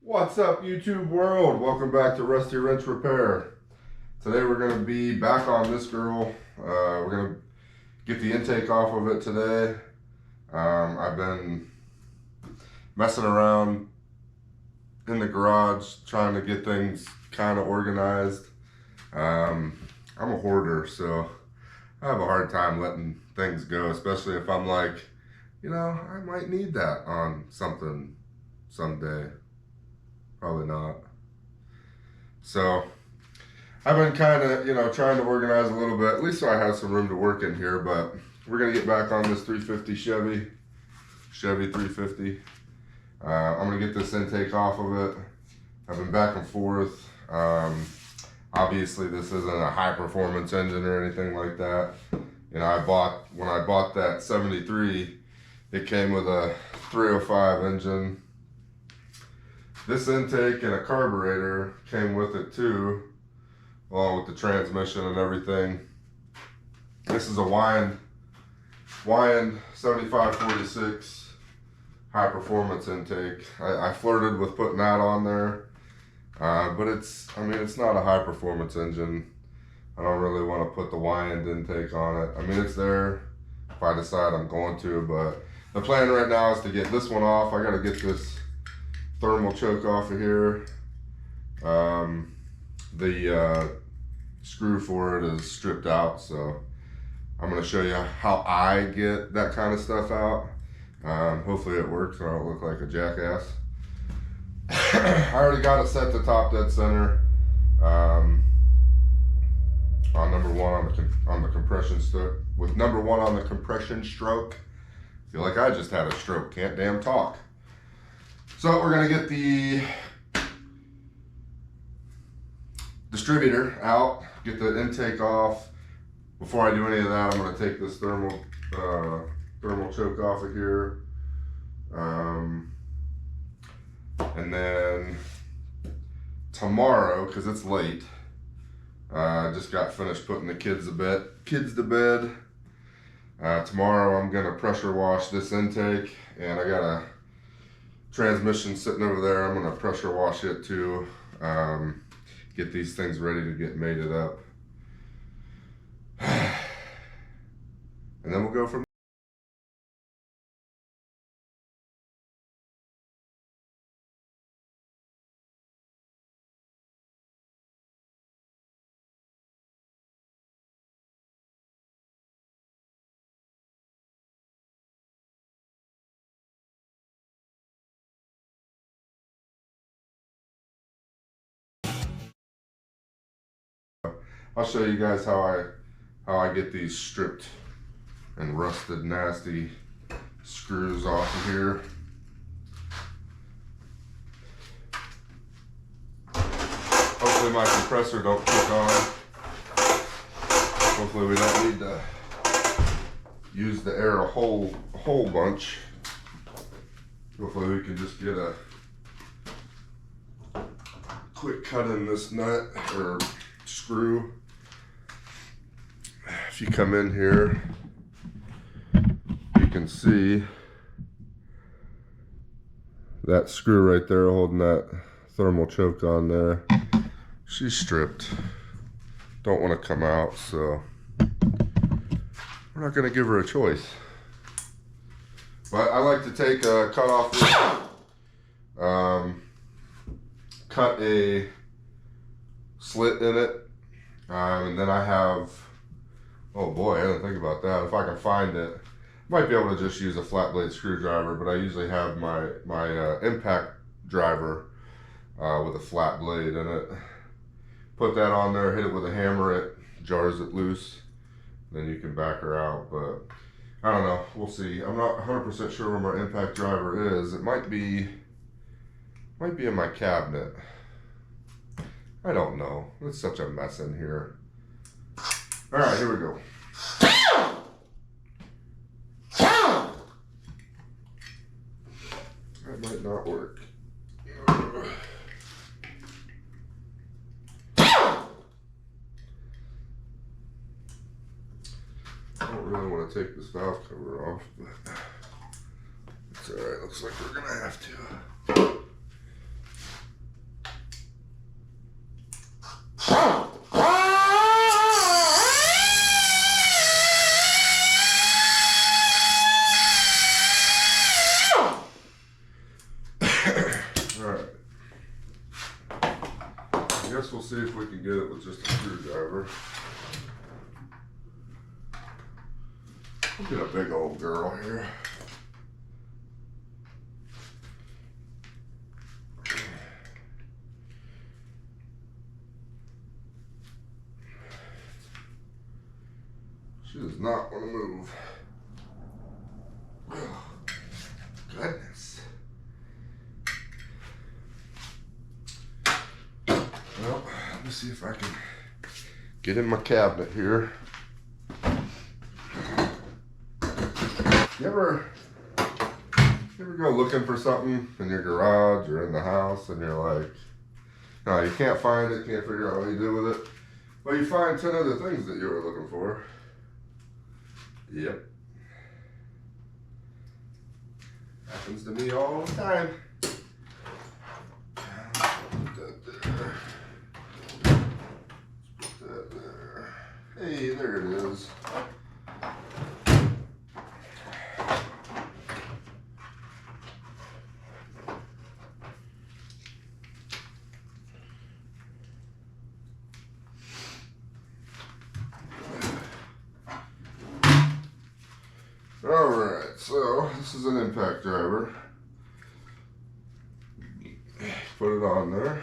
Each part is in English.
What's up, YouTube world? Welcome back to Rusty Wrench Repair. Today we're going to be back on this girl. We're going to get the intake off of it today. I've been messing around in the garage trying to get things kind of organized. I'm a hoarder, so I have a hard time letting things go, especially if I'm like, you know, I might need that on something someday. Probably not. So I've been kind of, trying to organize a little bit, at least so I have some room to work in here. But we're gonna get back on this 350 Chevy 350. I'm gonna get this intake off of it. I've been back and forth. Obviously this isn't a high performance engine or anything like that. When I bought that 73, it came with a 305 engine. This intake and a carburetor came with it too, along with the transmission and everything. This is a Wind 7546 high performance intake. I flirted with putting that on there, but it's not a high performance engine. I don't really want to put the Wind intake on it. I mean, it's there if I decide I'm going to, but the plan right now is to get this one off. I got to get this thermal choke off of here. The screw for it is stripped out, so I'm going to show you how I get that kind of stuff out. Hopefully it works and I don't look like a jackass. I already got it set to top dead center on number one on the compression stroke. With number one on the compression stroke. Feel like I just had a stroke, can't damn talk. So we're gonna get the distributor out, get the intake off. Before I do any of that, I'm gonna take this thermal choke off of here. And then tomorrow, cause it's late, I just got finished putting the kids to bed. Tomorrow I'm gonna pressure wash this intake, and I got a transmission sitting over there. I'm gonna pressure wash it too. Get these things ready to get mated up. And then we'll go from there. I'll show you guys how I get these stripped and rusted nasty screws off of here. Hopefully my compressor don't kick on. Hopefully we don't need to use the air a whole bunch. Hopefully we can just get a quick cut in this nut or screw. If you come in here, you can see that screw right there holding that thermal choke on there. She's stripped. Don't want to come out, so we're not going to give her a choice. But I like to take a cut off this, cut a slit in it, and then I have, oh boy, I didn't think about that. If I can find it, might be able to just use a flat blade screwdriver, but I usually have my impact driver with a flat blade in it. Put that on there, hit it with a hammer, it jars it loose, then you can back her out. But I don't know, we'll see. I'm not 100% sure where my impact driver is. It might be in my cabinet. I don't know. It's such a mess in here. All right, here we go. That might not work. I don't really want to take this valve cover off, but it's all right. Looks like we're gonna have to. guess we'll see if we can get it with just a screwdriver. Look at a big old girl here. She does not want to move. Oh, goodness. Well, let me see if I can get in my cabinet here. You ever go looking for something in your garage or in the house and you're like, no, you can't find it, can't figure out what you do with it. Well, you find 10 other things that you were looking for. Yep. Happens to me all the time. Put that there. Put that there. Hey, there it is. Alright, so this is an impact driver. Put it on there.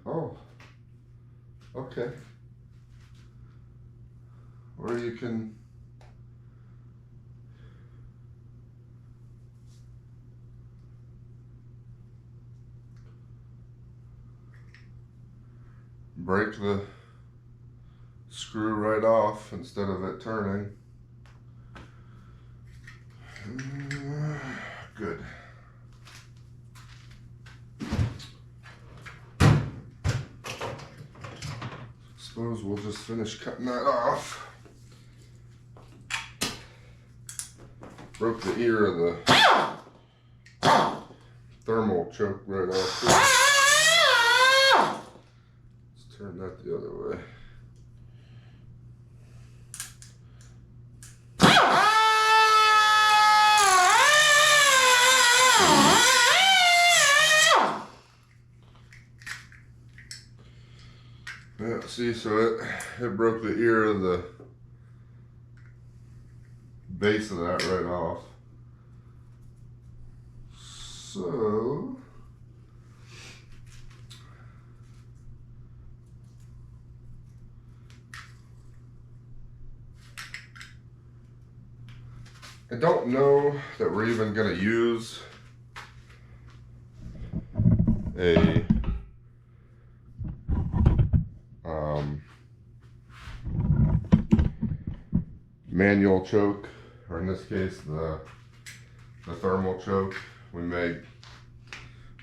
Oh, okay. Or you can break the screw right off instead of it turning. Good. Suppose we'll just finish cutting that off. Broke the ear of the thermal choke right off too. Turn that the other way. Yeah, see, so it broke the ear of the base of that right off. So I don't know that we're even going to use a manual choke, or in this case the thermal choke. We may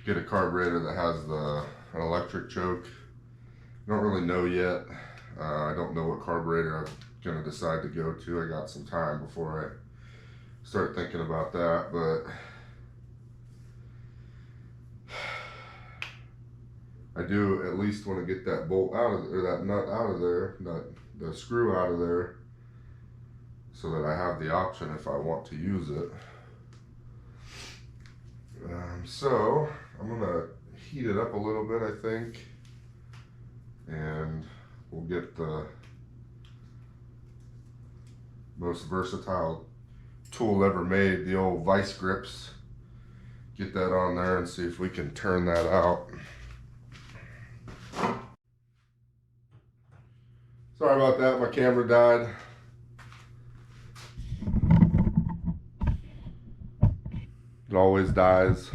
get a carburetor that has an electric choke. I don't really know yet. I don't know what carburetor I'm going to decide to go to. I got some time before I start thinking about that, but I do at least want to get that bolt out of, or that nut out of there, the screw out of there, so that I have the option if I want to use it. So I'm gonna heat it up a little bit, I think, and we'll get the most versatile tool ever made, the old vice grips. Get that on there and see if we can turn that out. Sorry about that, my camera died. It always dies.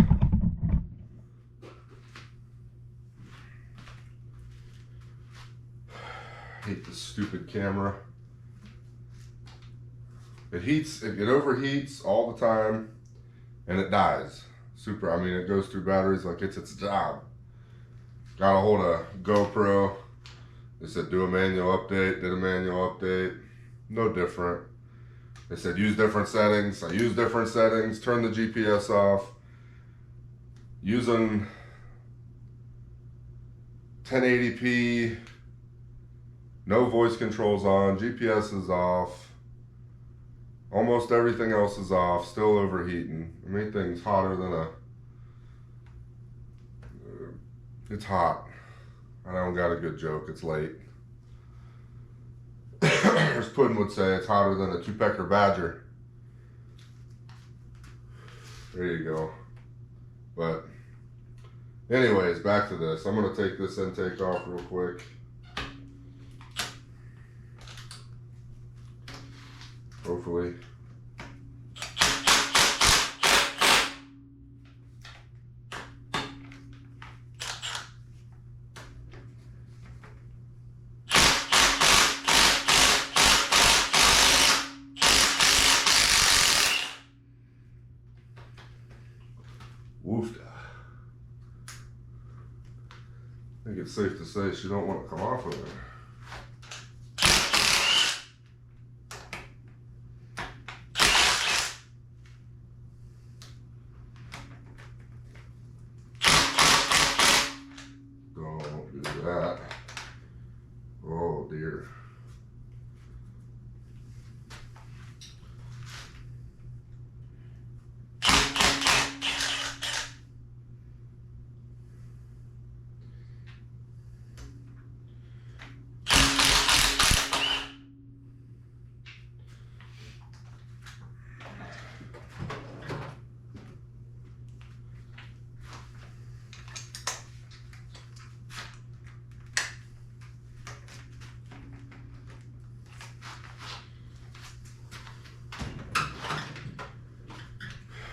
Hate this stupid camera. It overheats all the time and it dies. I mean, it goes through batteries like it's its job. Got a hold of GoPro. They said do a manual update, did a manual update. No different. They said use different settings. I use different settings, turn the GPS off. Using 1080p, No voice controls on, GPS is off. Almost everything else is off, still overheating. I mean, thing's hotter than a, it's hot. I don't got a good joke, it's late. As Puddin would say, it's hotter than a two-pecker badger. There you go. But anyways, back to this. I'm gonna take this intake off real quick. Hopefully. Woofda. I think it's safe to say she don't want to come off of it. Don't do that. Oh dear.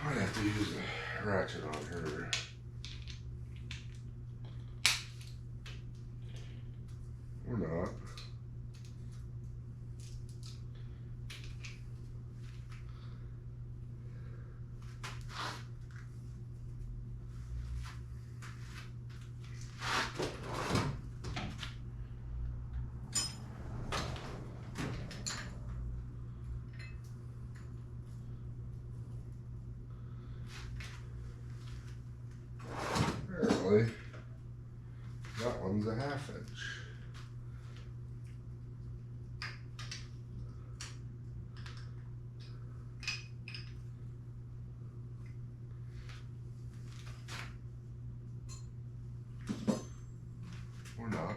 Might have to use a ratchet on her. Or not. Apparently, that one's a 1/2 inch. Or not.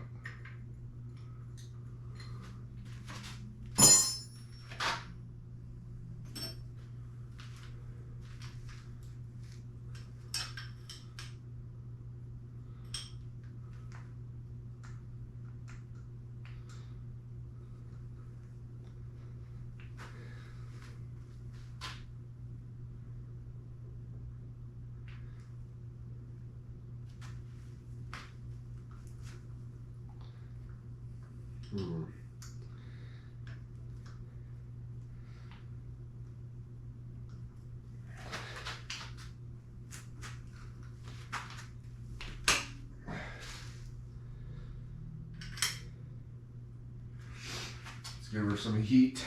Let's give her some heat.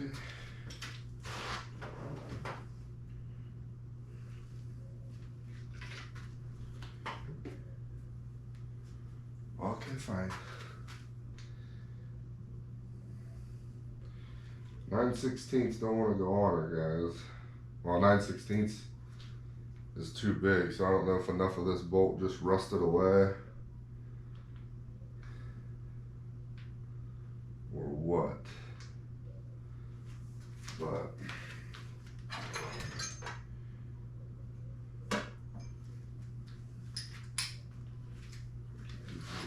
Okay. Okay, fine. 9/16 don't want to go on her, guys. Well, 9/16 is too big, so I don't know if enough of this bolt just rusted away or what. But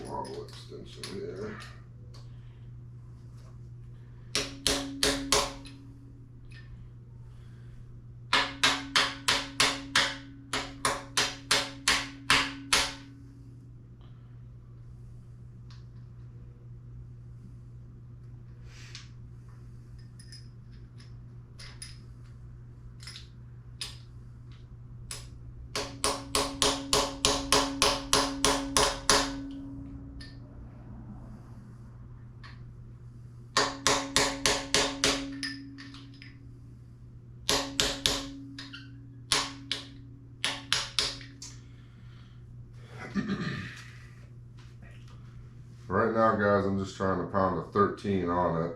wobble extension here. Right now, guys, I'm just trying to pound a 13 on it.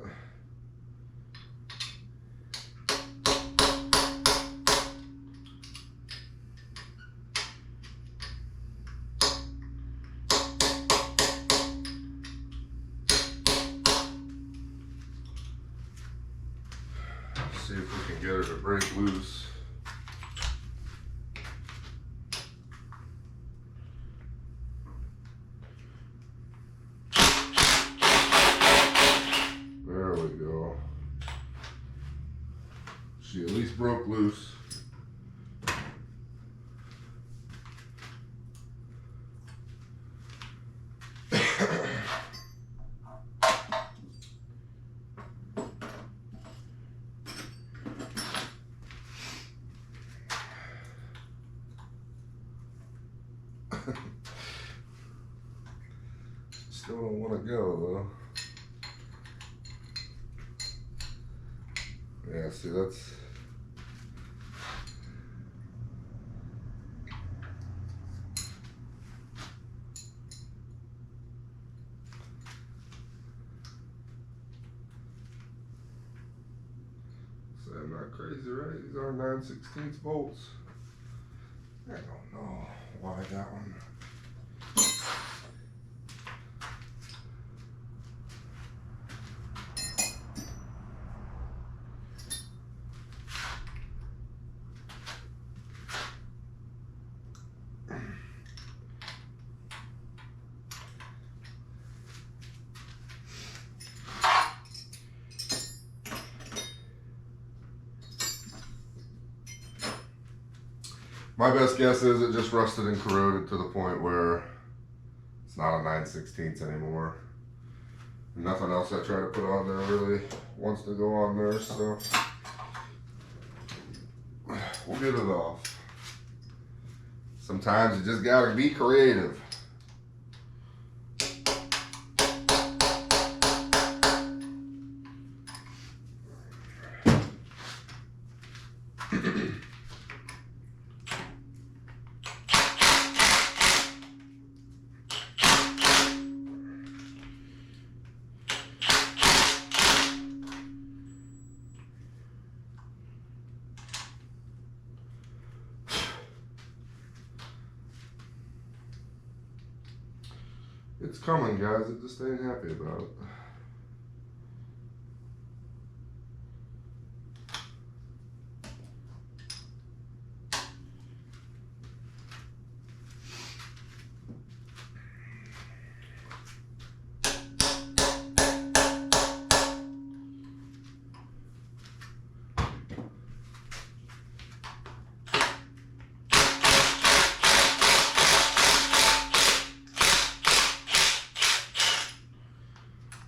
See if we can get her to break loose. There we go. She at least broke loose. Still don't want to go though. Yeah, see, that's so I'm not crazy, right? These are 9/16 bolts. I don't know why that one. My best guess is it just rusted and corroded to the point where it's not a 9/16 anymore. Nothing else I try to put on there really wants to go on there, so we'll get it off. Sometimes you just gotta be creative. It's coming, guys. It just ain't happy about it.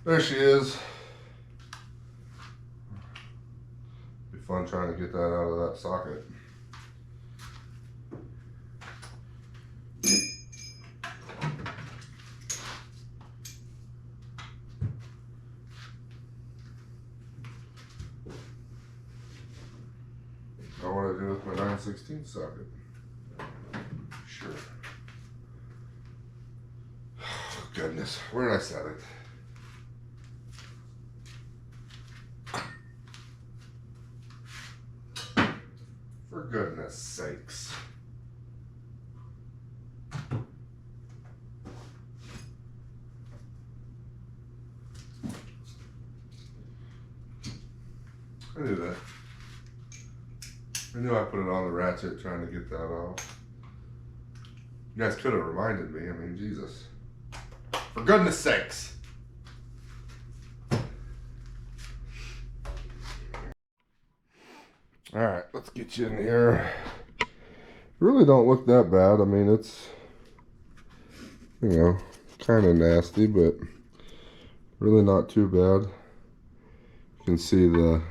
There she is. Be fun trying to get that out of that socket. me with my 9/16 socket. Sure. Oh, goodness, where did I set it? For goodness sakes. I knew that. I knew I put it on the ratchet trying to get that off. You guys could have reminded me. I mean, Jesus. For goodness sakes. All right, let's get you in here. Really don't look that bad. I mean, it's, you know, kind of nasty, but really not too bad. You can see the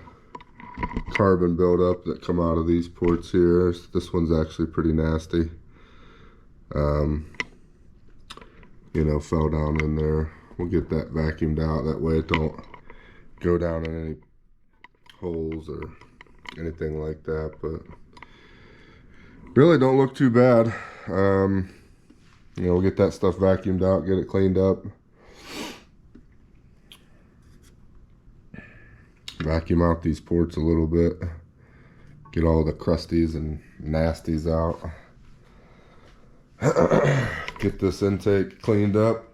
carbon buildup that come out of these ports here. This one's actually pretty nasty. You know, fell down in there. We'll get that vacuumed out. That way it don't go down in any holes or anything like that. But really don't look too bad. You know, we'll get that stuff vacuumed out, get it cleaned up. Vacuum out these ports a little bit. Get all the crusties and nasties out. Get this intake cleaned up.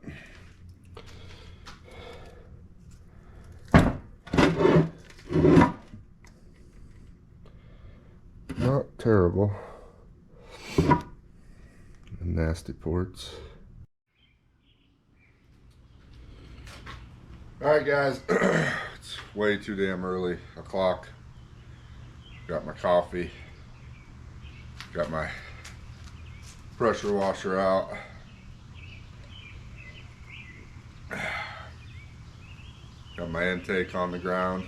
Not terrible. Nasty ports. Alright guys, it's way too damn early, o'clock. Got my coffee. Got my pressure washer out. Got my intake on the ground.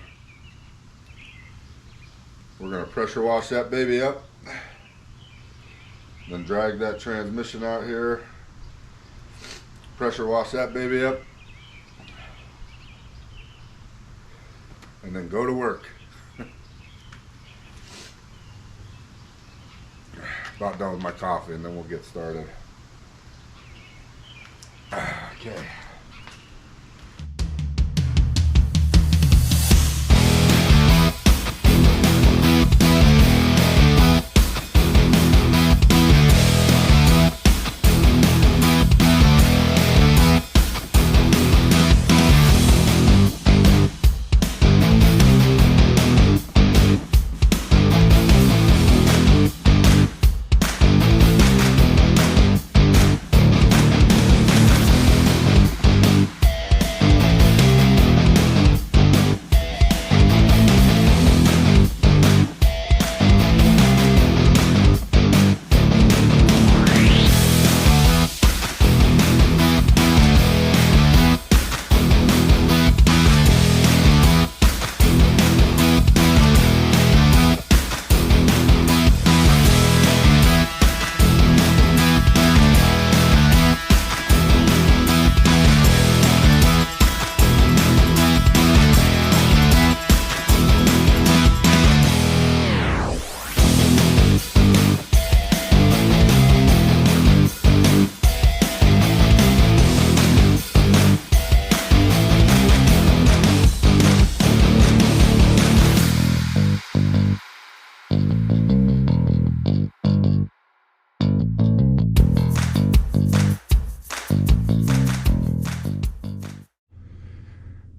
We're gonna pressure wash that baby up. Then drag that transmission out here. Pressure wash that baby up. And then go to work. About done with my coffee and then we'll get started. Okay.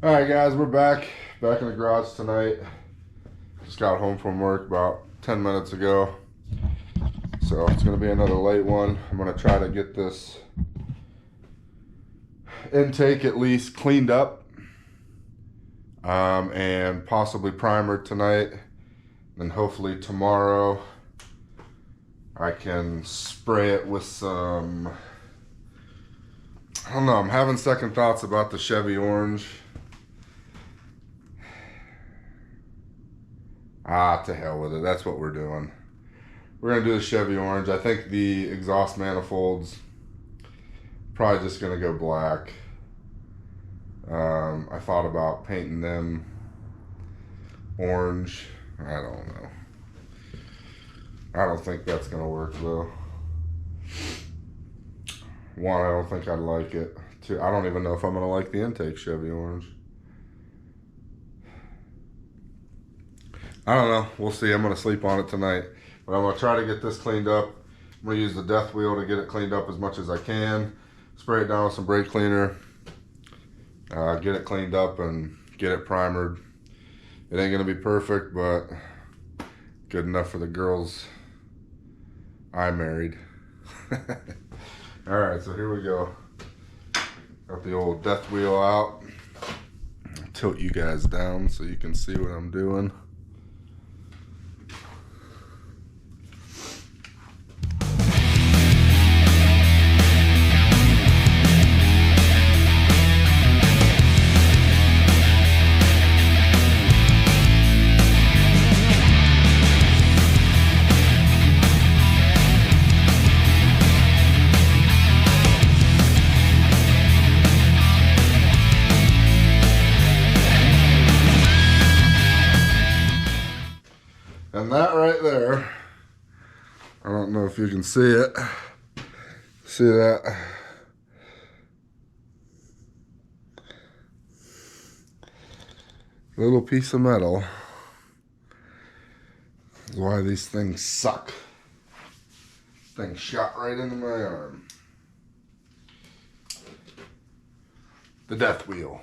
Alright guys, we're back in the garage tonight. Just got home from work about 10 minutes ago. So it's going to be another late one. I'm going to try to get this intake at least cleaned up. And possibly primered tonight. Then hopefully tomorrow I can spray it with some, I don't know, I'm having second thoughts about the Chevy orange. To hell with it. That's what we're doing. We're going to do the Chevy orange. I think the exhaust manifolds probably just going to go black. I thought about painting them orange. I don't know. I don't think that's gonna work though. One, I don't think I'd like it. Two, I don't even know if I'm gonna like the intake Chevy orange. I don't know. We'll see. I'm gonna sleep on it tonight, but I'm gonna try to get this cleaned up. I'm gonna use the death wheel to get it cleaned up as much as I can. Spray it down with some brake cleaner. Get it cleaned up and get it primered. It ain't gonna be perfect, but good enough for the girls I married. All right, so here we go. Got the old death wheel out. Tilt you guys down so you can see what I'm doing. And that right there, I don't know if you can see it. See that? Little piece of metal is why these things suck. Thing shot right into my arm. The death wheel.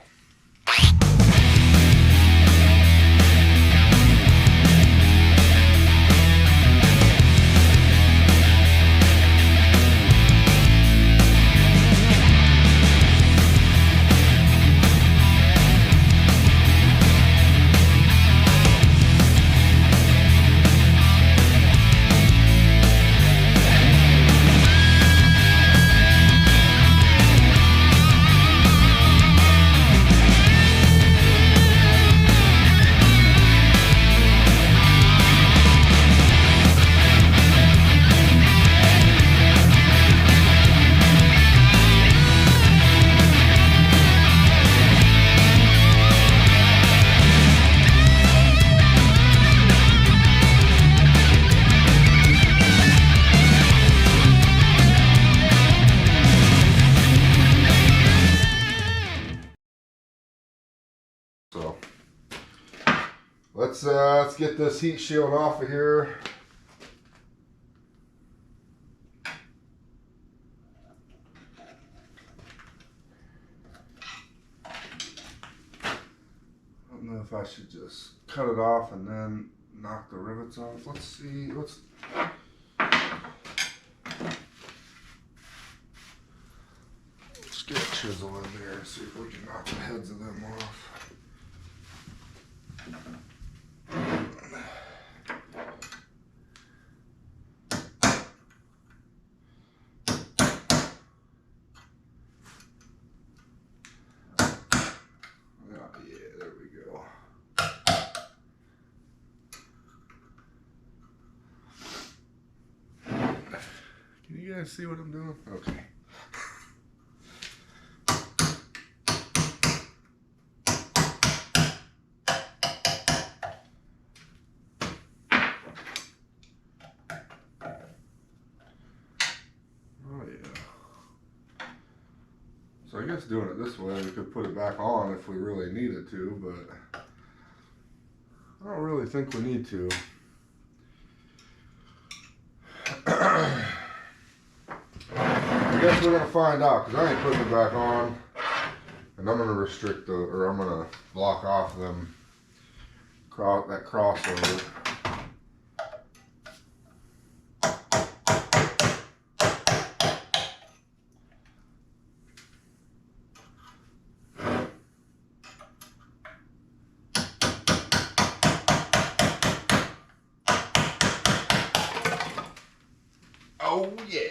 So let's get this heat shield off of here. I don't know if I should just cut it off and then knock the rivets off. Let's see. Let's get a chisel in there and see if we can knock the heads of them off. Can you guys see what I'm doing? Okay. Oh yeah. So I guess doing it this way, we could put it back on if we really needed to, but I don't really think we need to. I guess we're gonna find out, because I ain't putting it back on, and I'm gonna restrict or I'm gonna block off them that crossover. Oh yeah.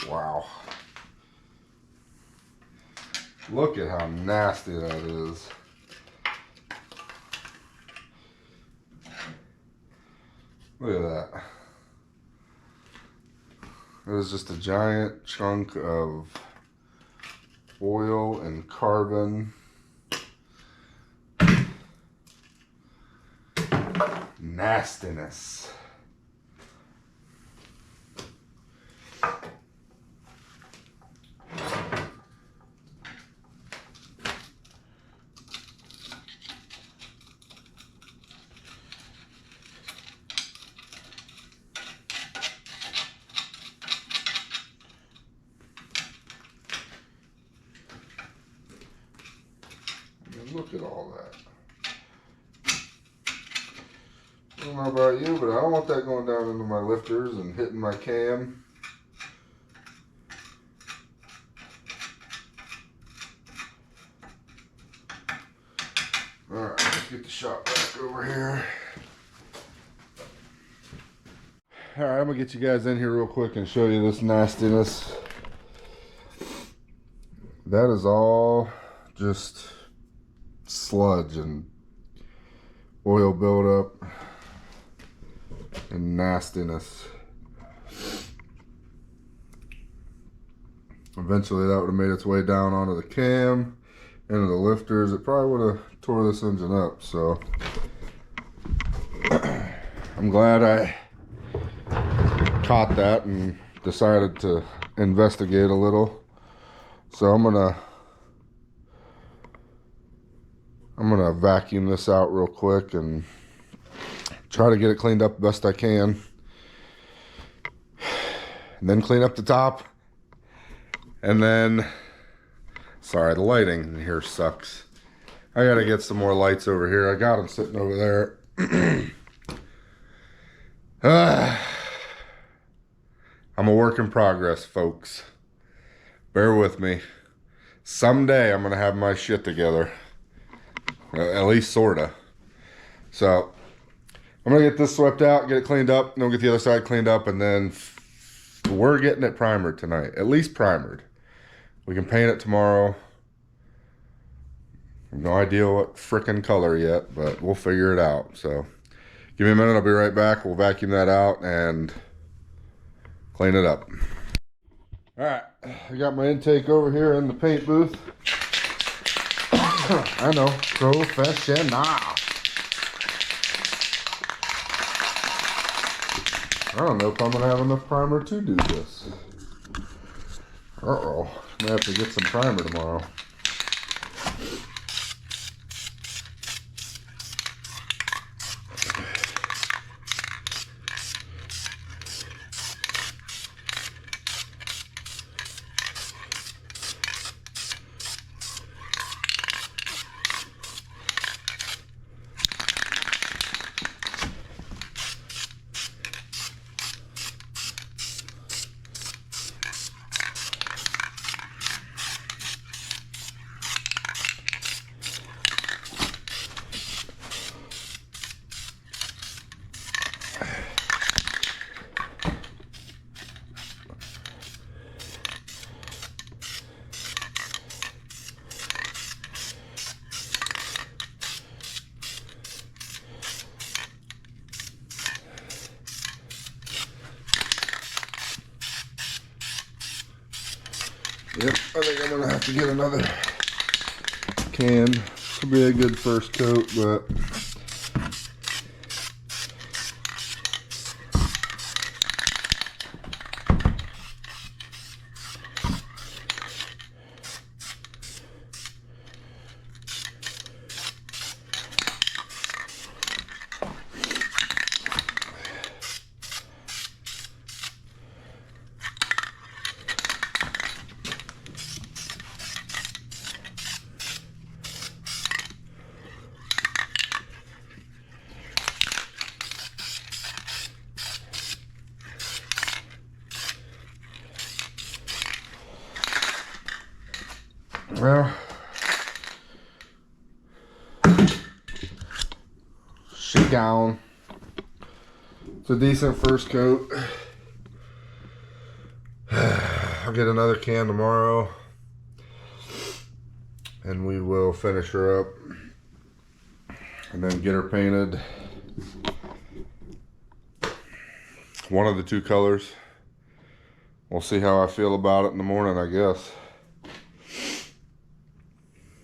Wow. Look at how nasty that is. Look at that. It was just a giant chunk of oil and carbon. nastiness. Look at all that. I don't know about you, but I don't want that going down into my lifters and hitting my cam. Alright, let's get the shot back over here. Alright, I'm going to get you guys in here real quick and show you this nastiness. That is all just sludge and oil buildup and nastiness. Eventually that would have made its way down onto the cam, into the lifters. It probably would have tore this engine up, so I'm glad I caught that and decided to investigate a little. So I'm gonna vacuum this out real quick and try to get it cleaned up the best I can. And then clean up the top. And then, sorry, the lighting in here sucks. I gotta get some more lights over here. I got them sitting over there. I'm a work in progress, folks. Bear with me. Someday I'm gonna have my shit together. At least sorta. So I'm gonna get this swept out, get it cleaned up, and then we'll get the other side cleaned up, and then we're getting it primered tonight. At least primered. We can paint it tomorrow. I have no idea what frickin' color yet, but we'll figure it out. So give me a minute, I'll be right back. We'll vacuum that out and clean it up. Alright, I got my intake over here in the paint booth. I know, professional. I don't know if I'm gonna have enough primer to do this. Uh-oh, I'm gonna have to get some primer tomorrow. Yep, I think I'm gonna have to get another can. This will be a good first coat, but well, shake down. It's a decent first coat. I'll get another can tomorrow and we will finish her up and then get her painted one of the two colors. We'll see how I feel about it in the morning, I guess.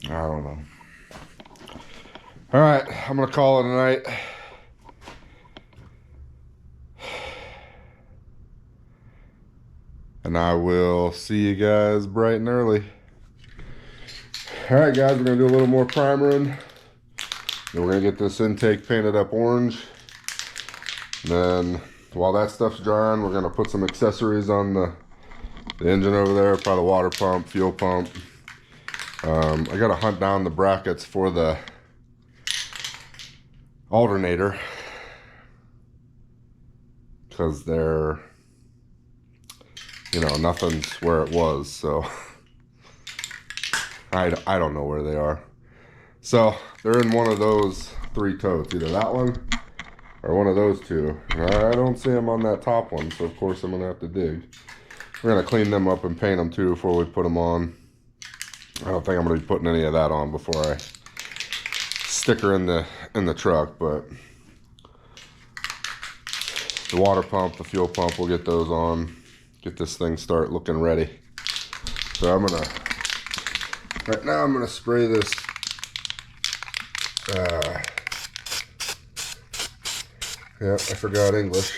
I don't know. All right, I'm gonna call it a night. and I will see you guys bright and early. All right, guys, we're gonna do a little more primering. Then we're gonna get this intake painted up orange. And then while that stuff's drying, we're gonna put some accessories on the engine over there, probably the water pump, fuel pump. I gotta hunt down the brackets for the alternator because they're, you know, nothing's where it was, so I don't know where they are. So they're in one of those 3 totes, either that one or one of those 2. I don't see them on that top one, so of course I'm gonna have to dig. We're gonna clean them up and paint them too before we put them on. I don't think I'm gonna be putting any of that on before I stick her in the truck, but the water pump, the fuel pump, we'll get those on, get this thing start looking ready. So right now I'm gonna spray this yeah, I forgot English.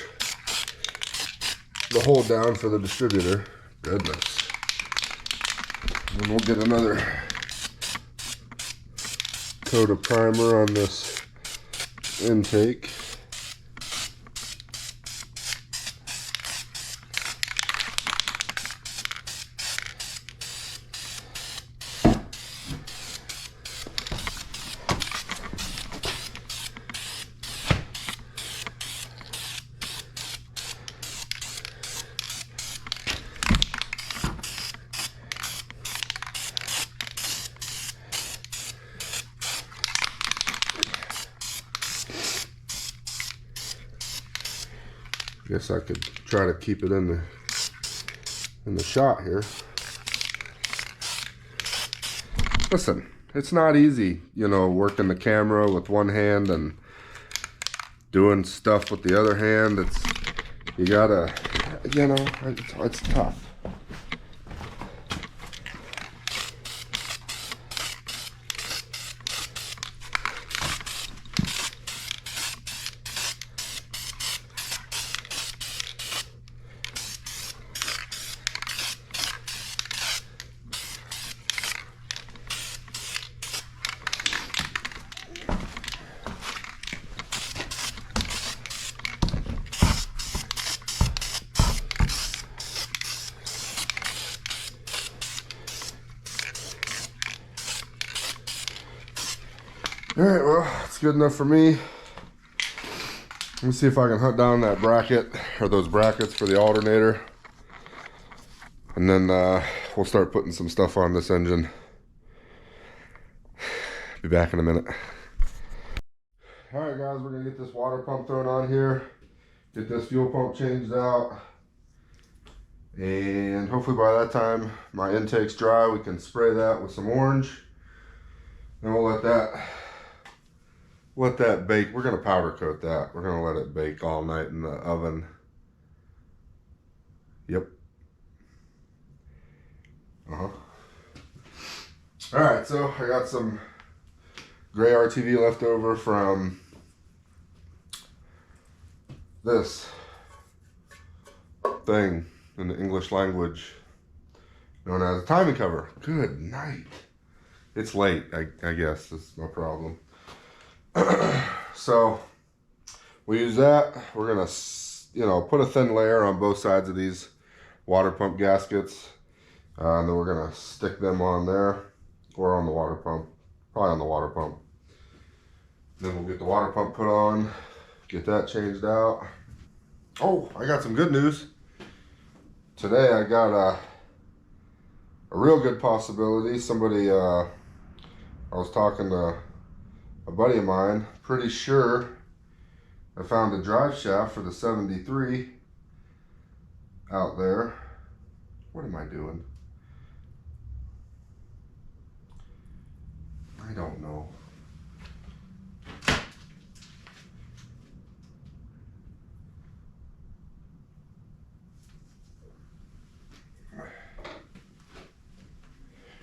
The hold down for the distributor. Goodness. And we'll get another coat of primer on this intake. Guess I could try to keep it in the shot here. Listen, it's not easy, you know, working the camera with one hand and doing stuff with the other hand. You gotta, you know, it's tough. All right, well, it's good enough for me. Let me see if I can hunt down that bracket, or those brackets for the alternator. And then we'll start putting some stuff on this engine. Be back in a minute. All right, guys, we're gonna get this water pump thrown on here. Get this fuel pump changed out. And hopefully by that time, my intake's dry. We can spray that with some orange. And we'll let that bake. We're gonna powder coat that. We're gonna let it bake all night in the oven. Yep. All right, so I got some gray RTV left over from this thing in the English language known as a timing cover. Good night. It's late, I guess. That's my problem. So we use that. We're gonna, you know, put a thin layer on both sides of these water pump gaskets, and then we're gonna stick them on there or on the water pump, probably on the water pump. Then we'll get the water pump put on, get that changed out. Oh, I got some good news today. I got a real good possibility. Somebody, I was talking to a buddy of mine, pretty sure I found a drive shaft for the 73 out there. What am I doing? I don't know.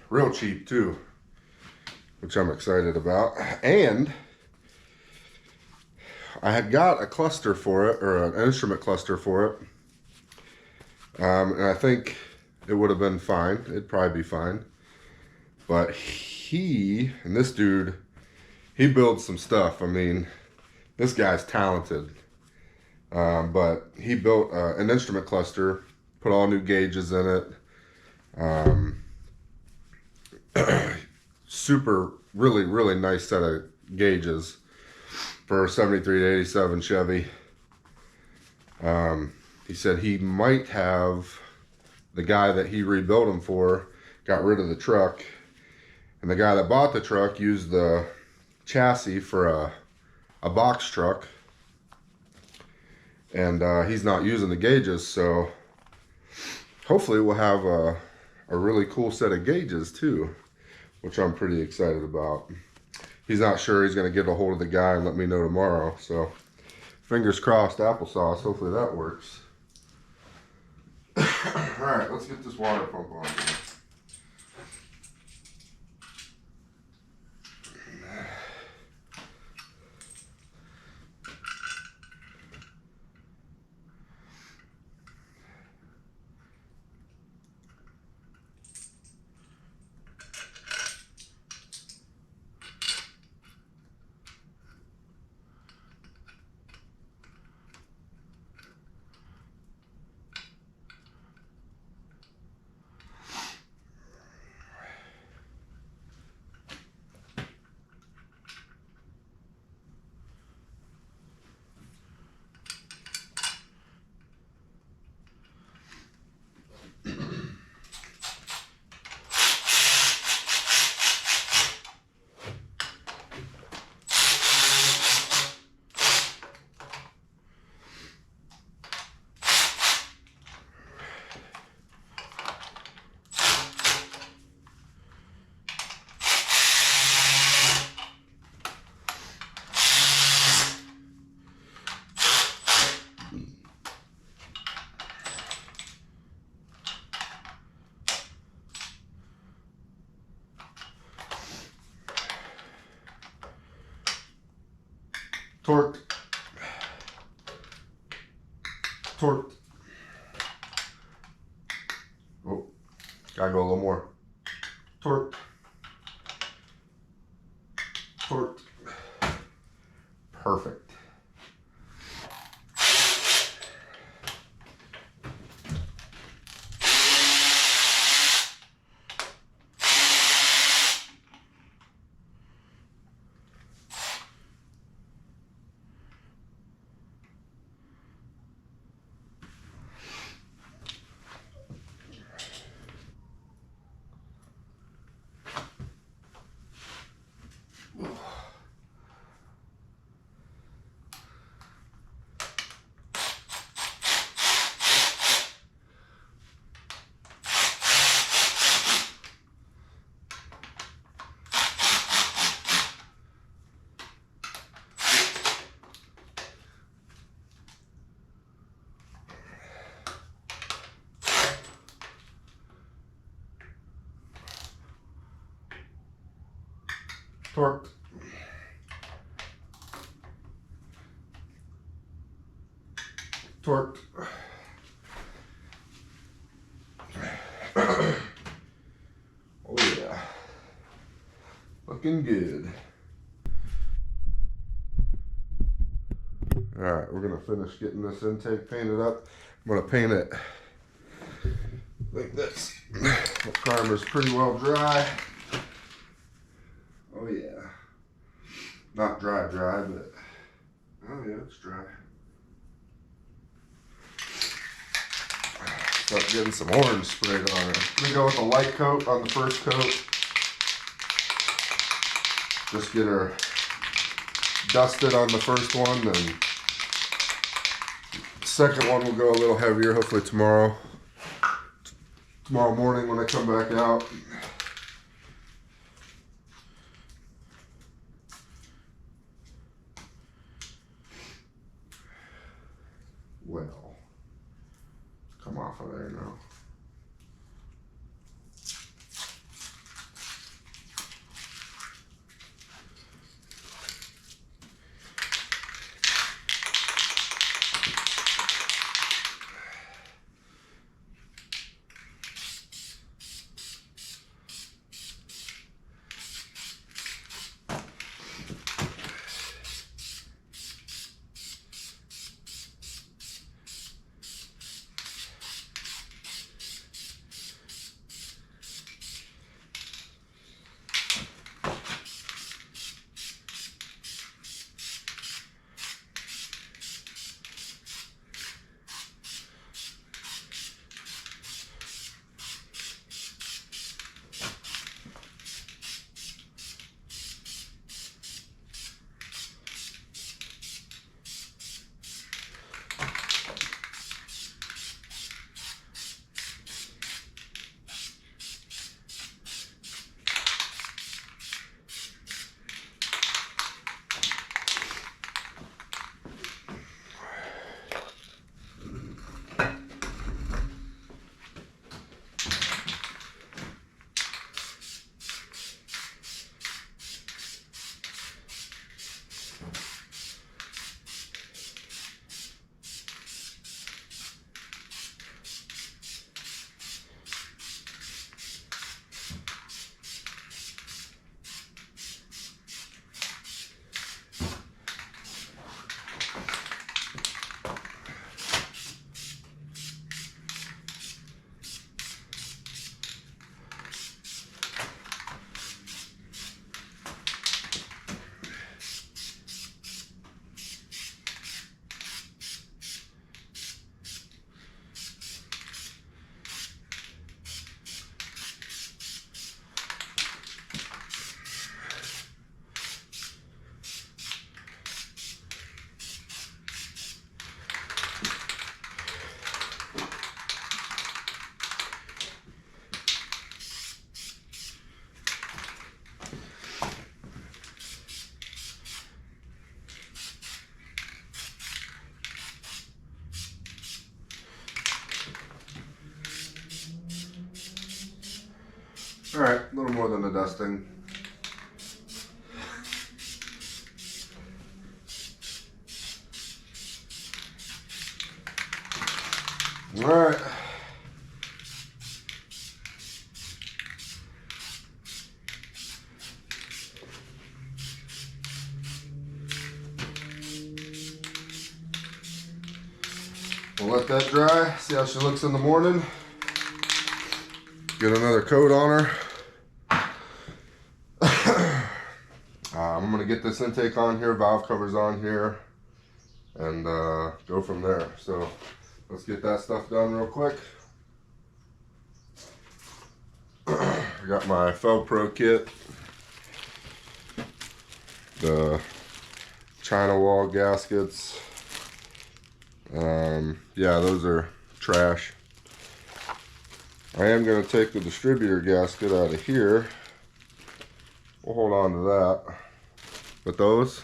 Real cheap too, which I'm excited about. And I had got a cluster for it, or an instrument cluster for it, And I think it would have been fine. It'd probably be fine. But this dude, he builds some stuff. I mean, this guy's talented. But he built an instrument cluster, put all new gauges in it. Super, really, really nice set of gauges for a 73 to 87 Chevy. He said he might have, the guy that he rebuilt them for got rid of the truck, and the guy that bought the truck used the chassis for a box truck, and he's not using the gauges, so hopefully we'll have a really cool set of gauges too, which I'm pretty excited about. He's not sure. He's going to get a hold of the guy and let me know tomorrow, so fingers crossed. Applesauce, hopefully that works. All right, let's get this water pump on here. Torque. Torque. Oh, gotta go a little more. Torque. Torque. Perfect. Torque. Torque. Oh yeah. Looking good. Alright, we're gonna finish getting this intake painted up. I'm gonna paint it like this. The primer's pretty well dry. Oh yeah. Not dry, but oh yeah, it's dry. Start getting some orange sprayed on it. I'm gonna go with a light coat on the first coat. Just get her dusted on the first one, then the second one will go a little heavier, hopefully tomorrow morning when I come back out. Well, come off of there now. All right, a little more than the dusting. All right. We'll let that dry, see how she looks in the morning. Get another coat on her. I'm gonna get this intake on here, valve covers on here, and go from there. So let's get that stuff done real quick. I got my Pro kit, the China wall gaskets. Yeah, those are trash. I am going to take the distributor gasket out of here. We'll hold on to that. But those,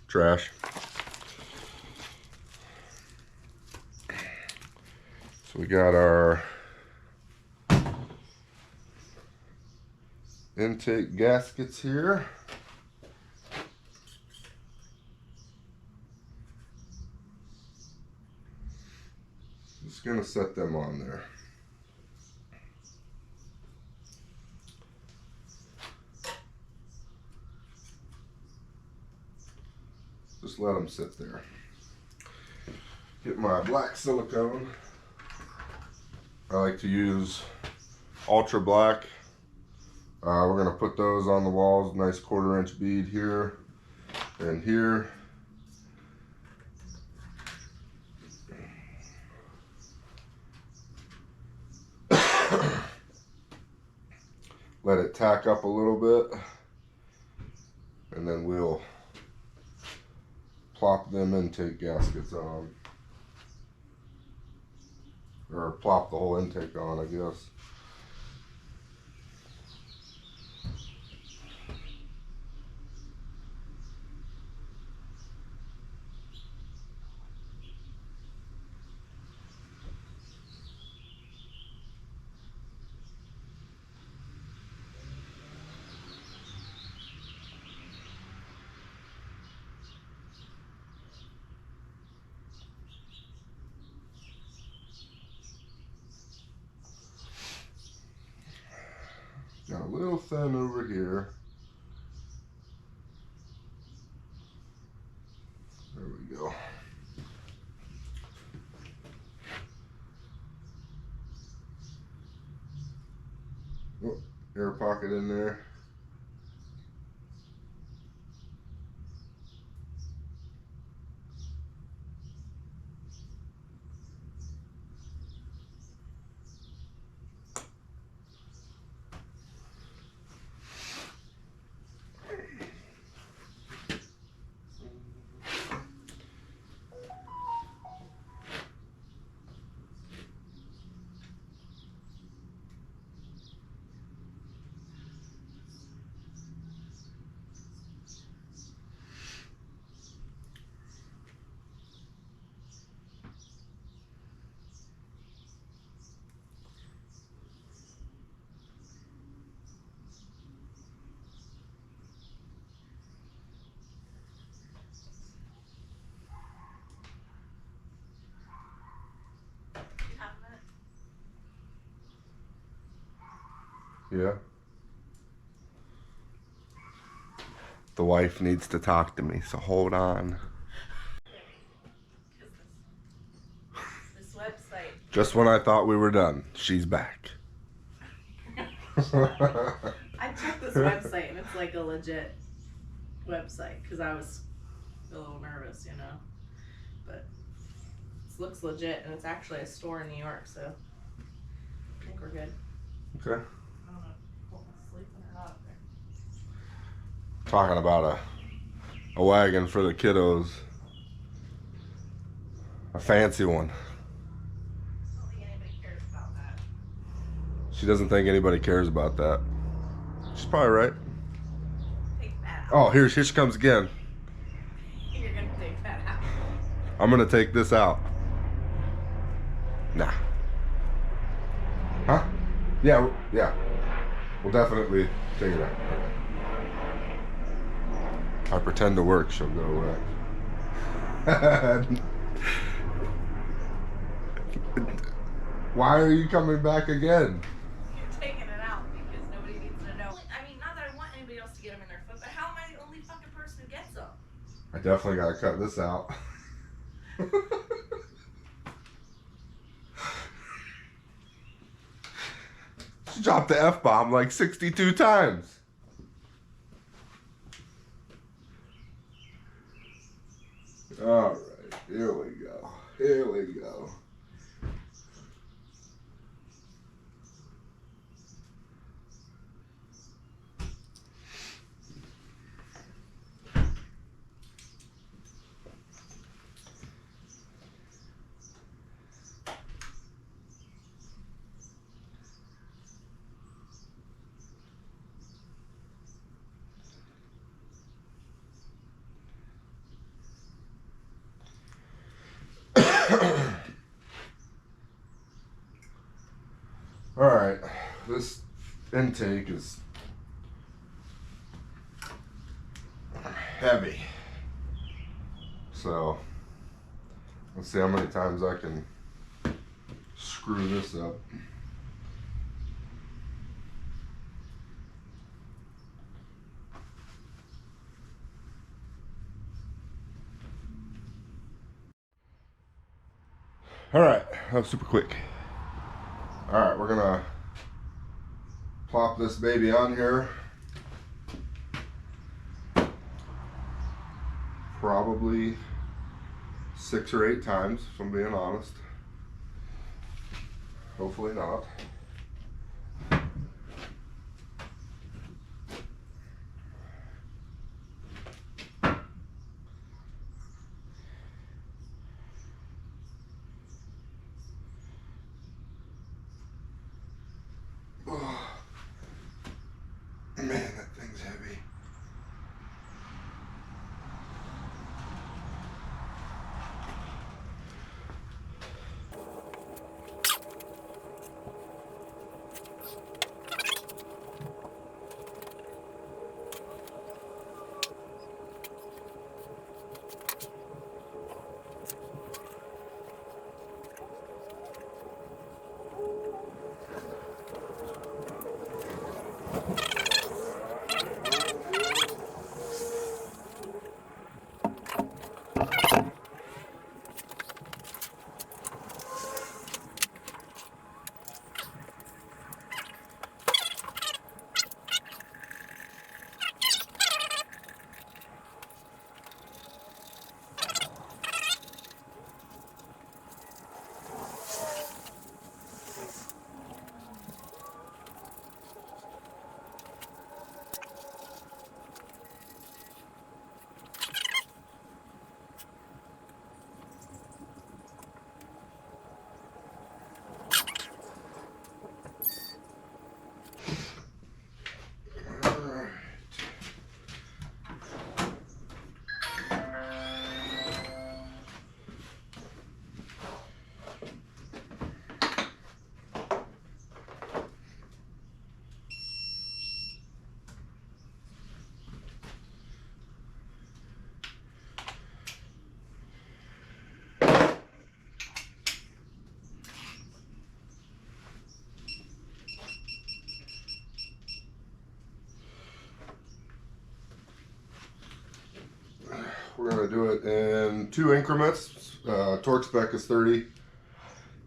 trash. So we got our intake gaskets here. Just gonna set them on there. Just let them sit there. Get my black silicone. I like to use ultra black. We're gonna put those on the walls. Nice 1/4 inch bead here and here. Let it tack up a little bit, and then we'll plop them intake gaskets on, or plop the whole intake on, I guess. Got a little thin over here. There we go. Oh, air pocket in there. Yeah. The wife needs to talk to me, so hold on. This website. Just when I thought we were done, she's back. I checked this website and it's like a legit website because I was a little nervous, you know. But it looks legit and it's actually a store in New York, so I think we're good. Okay. I don't know if people are sleeping or not up there. Talking about a wagon for the kiddos. A fancy one. I don't think anybody cares about that. She doesn't think anybody cares about that. She's probably right. Take that out. Oh, here she comes again. You're gonna take that out. I'm gonna take this out. Nah. Huh? Yeah, yeah. We'll definitely take it out. I pretend to work, she'll go away. Why are you coming back again? You're taking it out because nobody needs to know. I mean, not that I want anybody else to get them in their foot, but how am I the only fucking person who gets them? I definitely gotta cut this out. She dropped the F-bomb like 62 times. Alright, here we go. Here we go. Alright, this intake is heavy. So, let's see how many times I can screw this up. Alright, that was super quick. Alright, we're gonna plop this baby on here. Probably 6 or 8 times, if I'm being honest. Hopefully not. Oh, man, that thing's heavy. We're gonna do it in 2 increments. Torque spec is 30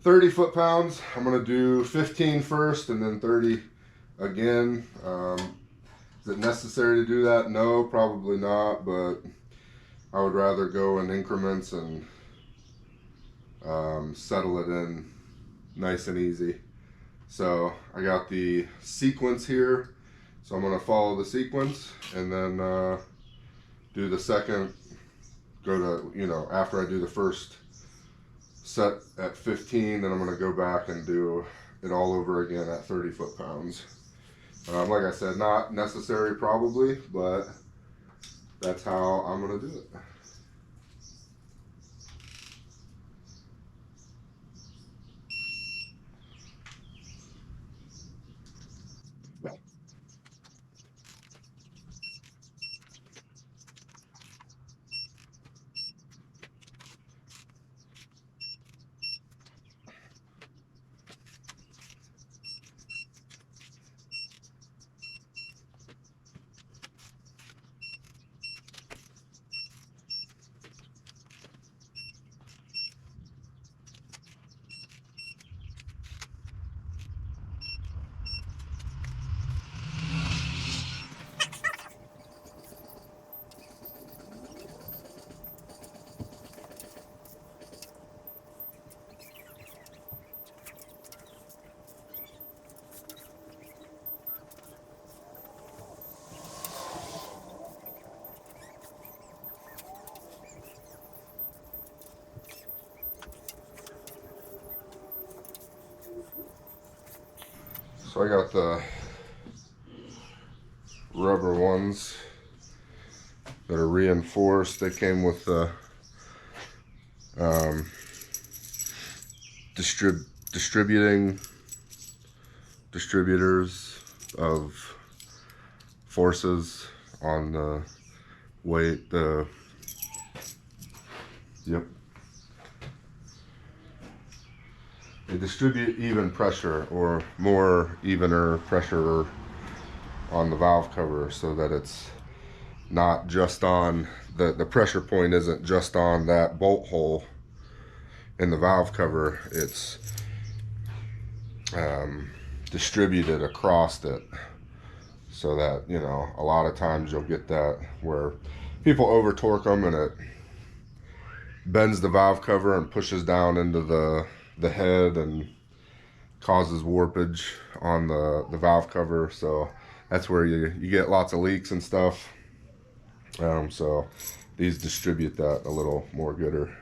foot-pounds. I'm gonna do 15 first and then 30 again. Is it necessary to do that? No, probably not, but I would rather go in increments and settle it in nice and easy. So I got the sequence here, so I'm gonna follow the sequence and then do the second, go to, you know, after I do the first set at 15, then I'm gonna go back and do it all over again at 30 foot-pounds. Like I said, not necessary probably, but that's how I'm gonna do it. So I got the rubber ones that are reinforced. They came with the distributors of forces on the weight. They distribute even pressure, or more evener pressure on the valve cover, so that it's not just on the pressure point isn't just on that bolt hole in the valve cover. It's distributed across it, so that, you know, a lot of times you'll get that where people over torque them and it bends the valve cover and pushes down into the head and causes warpage on the valve cover. So that's where you get lots of leaks and stuff. So these distribute that a little more gooder.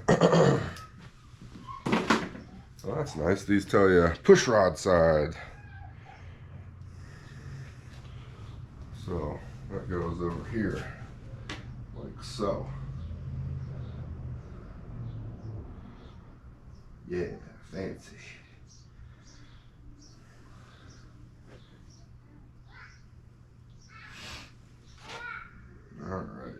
Well, that's nice. These tell you push rod side. So that goes over here like so. Yeah, fancy. All right.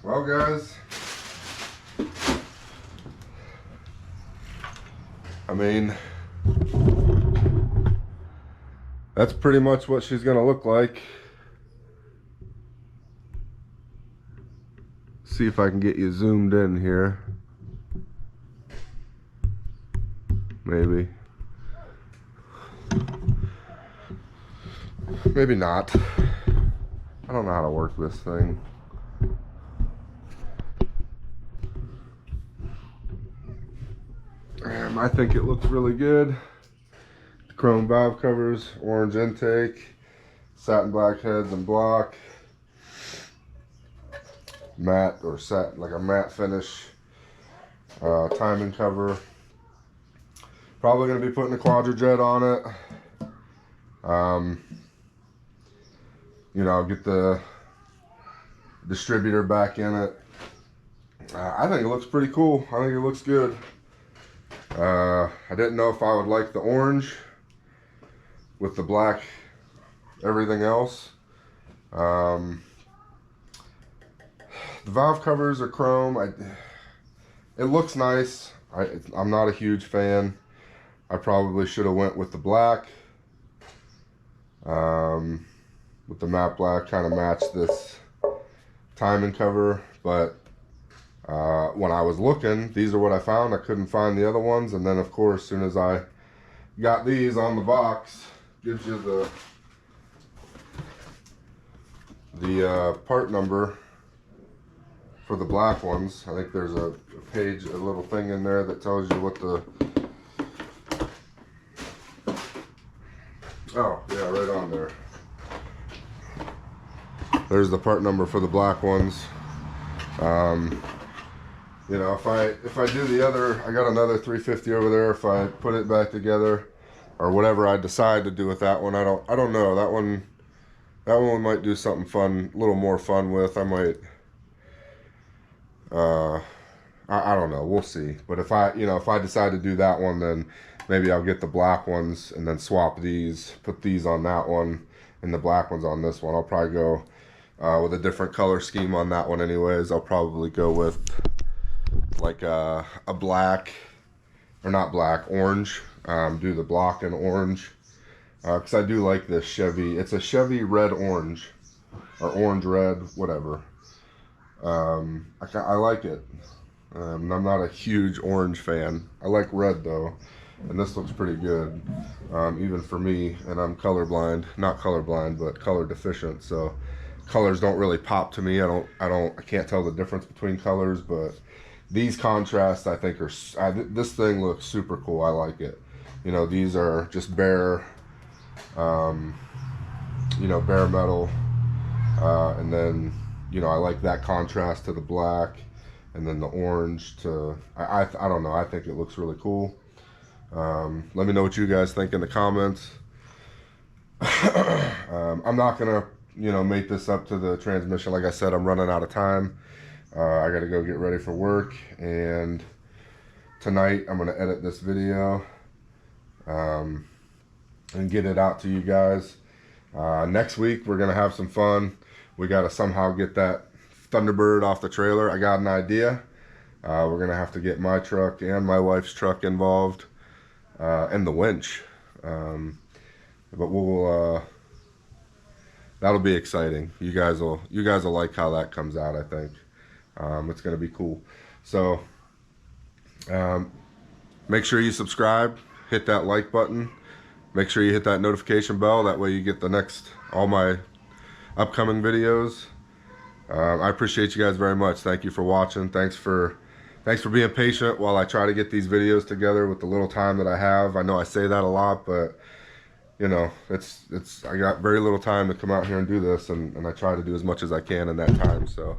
Well, guys, I mean, that's pretty much what she's gonna look like. See if I can get you zoomed in here. Maybe. Maybe not. I don't know how to work this thing. I think it looks really good. The chrome valve covers, orange intake, satin black heads and block, matte or satin, like a matte finish, timing cover. Probably going to be putting a quadrajet on it. You know, get the distributor back in it. I think it looks pretty cool. I think it looks good. I didn't know if I would like the orange with the black everything else. The valve covers are chrome. It looks nice. I'm not a huge fan. I probably should have went with the black. With the matte black, kind of matched this timing cover, but when I was looking, these are what I found. I couldn't find the other ones, and then of course, as soon as I got these on the box, gives you the part number for the black ones. I think there's a page, a little thing in there that tells you what Oh, yeah, right on there. There's the part number for the black ones. You know, if I do the other, I got another 350 over there. If I put it back together, or whatever I decide to do with that one, I don't know. That one we might do something fun, a little more fun with. I might, I don't know. We'll see. But if I decide to do that one, then maybe I'll get the black ones and then swap these, put these on that one, and the black ones on this one. I'll probably go with a different color scheme on that one anyways. I'll probably go with like a black, or not black, orange. Do the block in orange. Because I do like this Chevy. It's a Chevy red orange, or orange red, whatever. I like it. I'm not a huge orange fan. I like red though, and this looks pretty good, even for me. And I'm colorblind, not colorblind, but color deficient. So colors don't really pop to me. I can't tell the difference between colors. But these contrasts, I think, this thing looks super cool. I like it. You know, these are just bare. You know, bare metal, and then, you know, I like that contrast to the black, and then the orange to, I don't know, I think it looks really cool. Let me know what you guys think in the comments. I'm not gonna, you know, make this up to the transmission. Like I said, I'm running out of time. I gotta go get ready for work, and tonight I'm gonna edit this video and get it out to you guys. Next week we're gonna have some fun. We gotta somehow get that Thunderbird off the trailer. I got an idea. We're gonna have to get my truck and my wife's truck involved, and the winch. But we'll that'll be exciting. You guys will like how that comes out. I think it's gonna be cool. So make sure you subscribe, hit that like button. Make sure you hit that notification bell. That way you get all my upcoming videos. I appreciate you guys very much. Thank you for watching. Thanks for being patient while I try to get these videos together with the little time that I have. I know I say that a lot, but you know, I got very little time to come out here and do this, and I try to do as much as I can in that time. So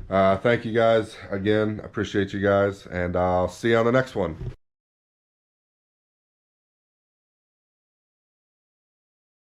thank you guys again. I appreciate you guys, and I'll see you on the next one.